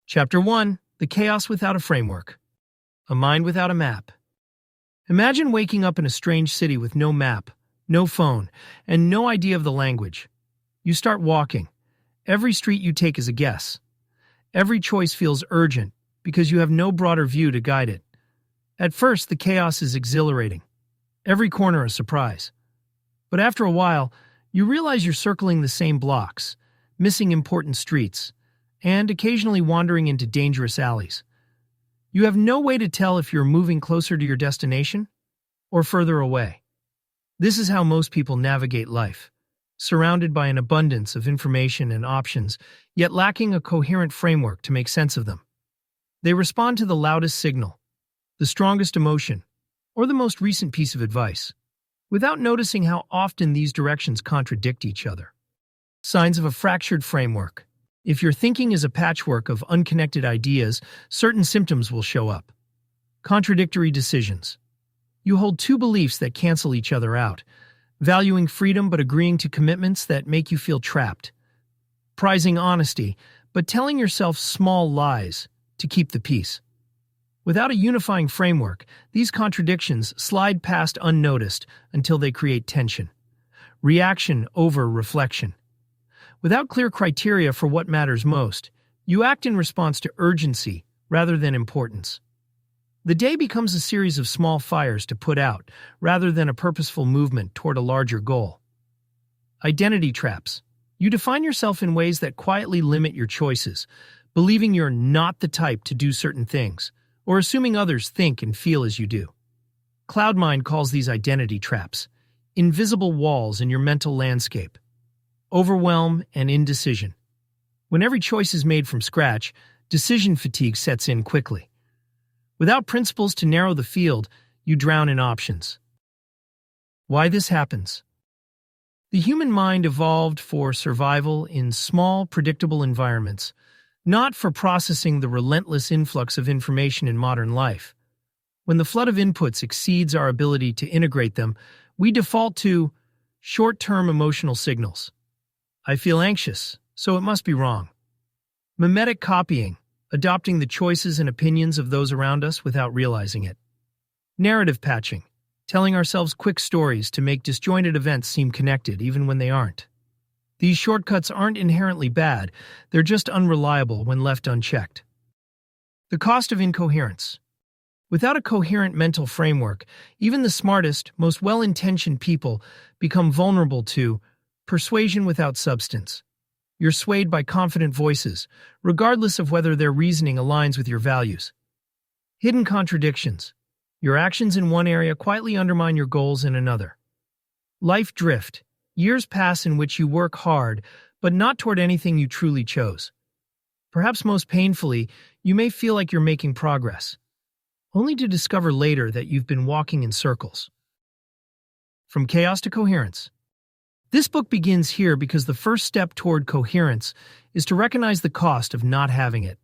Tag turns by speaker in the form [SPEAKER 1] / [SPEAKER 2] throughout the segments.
[SPEAKER 1] Chapter 1: The Chaos Without a Framework. A Mind Without a Map. Imagine waking up in a strange city with no map, no phone, and no idea of the language. You start walking. Every street you take is a guess. Every choice feels urgent because you have no broader view to guide it. At first, the chaos is exhilarating. Every corner a surprise. But after a while, you realize you're circling the same blocks, missing important streets, and occasionally wandering into dangerous alleys. You have no way to tell if you're moving closer to your destination or further away. This is how most people navigate life, surrounded by an abundance of information and options, yet lacking a coherent framework to make sense of them. They respond to the loudest signal, the strongest emotion, or the most recent piece of advice, without noticing how often these directions contradict each other. Signs of a fractured framework. If your thinking is a patchwork of unconnected ideas, certain symptoms will show up. Contradictory decisions. You hold two beliefs that cancel each other out, valuing freedom but agreeing to commitments that make you feel trapped. Prizing honesty, but telling yourself small lies to keep the peace. Without a unifying framework, these contradictions slide past unnoticed until they create tension. Reaction over reflection. Without clear criteria for what matters most, you act in response to urgency rather than importance. The day becomes a series of small fires to put out, rather than a purposeful movement toward a larger goal. Identity traps. You define yourself in ways that quietly limit your choices, believing you're not the type to do certain things, or assuming others think and feel as you do. Cloudmind calls these identity traps, invisible walls in your mental landscape. Overwhelm and indecision. When every choice is made from scratch, decision fatigue sets in quickly. Without principles to narrow the field, you drown in options. Why this happens? The human mind evolved for survival in small, predictable environments, not for processing the relentless influx of information in modern life. When the flood of inputs exceeds our ability to integrate them, we default to short-term emotional signals. I feel anxious, so it must be wrong. Mimetic copying, adopting the choices and opinions of those around us without realizing it. Narrative patching, telling ourselves quick stories to make disjointed events seem connected even when they aren't. These shortcuts aren't inherently bad, they're just unreliable when left unchecked. The cost of incoherence. Without a coherent mental framework, even the smartest, most well-intentioned people become vulnerable to persuasion without substance. You're swayed by confident voices, regardless of whether their reasoning aligns with your values. Hidden contradictions. Your actions in one area quietly undermine your goals in another. Life drift. Years pass in which you work hard, but not toward anything you truly chose. Perhaps most painfully, you may feel like you're making progress, only to discover later that you've been walking in circles. From chaos to coherence. This book begins here because the first step toward coherence is to recognize the cost of not having it.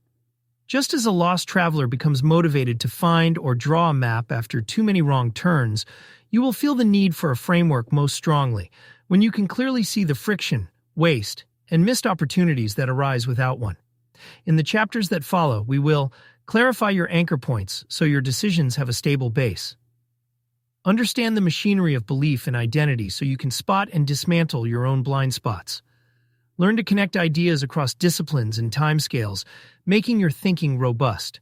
[SPEAKER 1] Just as a lost traveler becomes motivated to find or draw a map after too many wrong turns, you will feel the need for a framework most strongly when you can clearly see the friction, waste, and missed opportunities that arise without one. In the chapters that follow, we will clarify your anchor points so your decisions have a stable base. Understand the machinery of belief and identity so you can spot and dismantle your own blind spots. Learn to connect ideas across disciplines and timescales, making your thinking robust.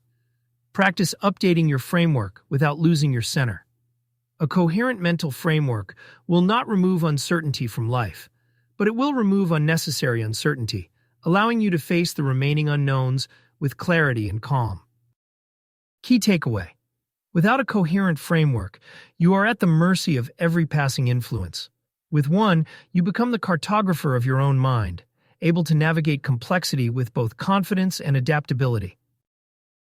[SPEAKER 1] Practice updating your framework without losing your center. A coherent mental framework will not remove uncertainty from life, but it will remove unnecessary uncertainty, allowing you to face the remaining unknowns with clarity and calm. Key takeaway. Without a coherent framework, you are at the mercy of every passing influence. With one, you become the cartographer of your own mind, able to navigate complexity with both confidence and adaptability.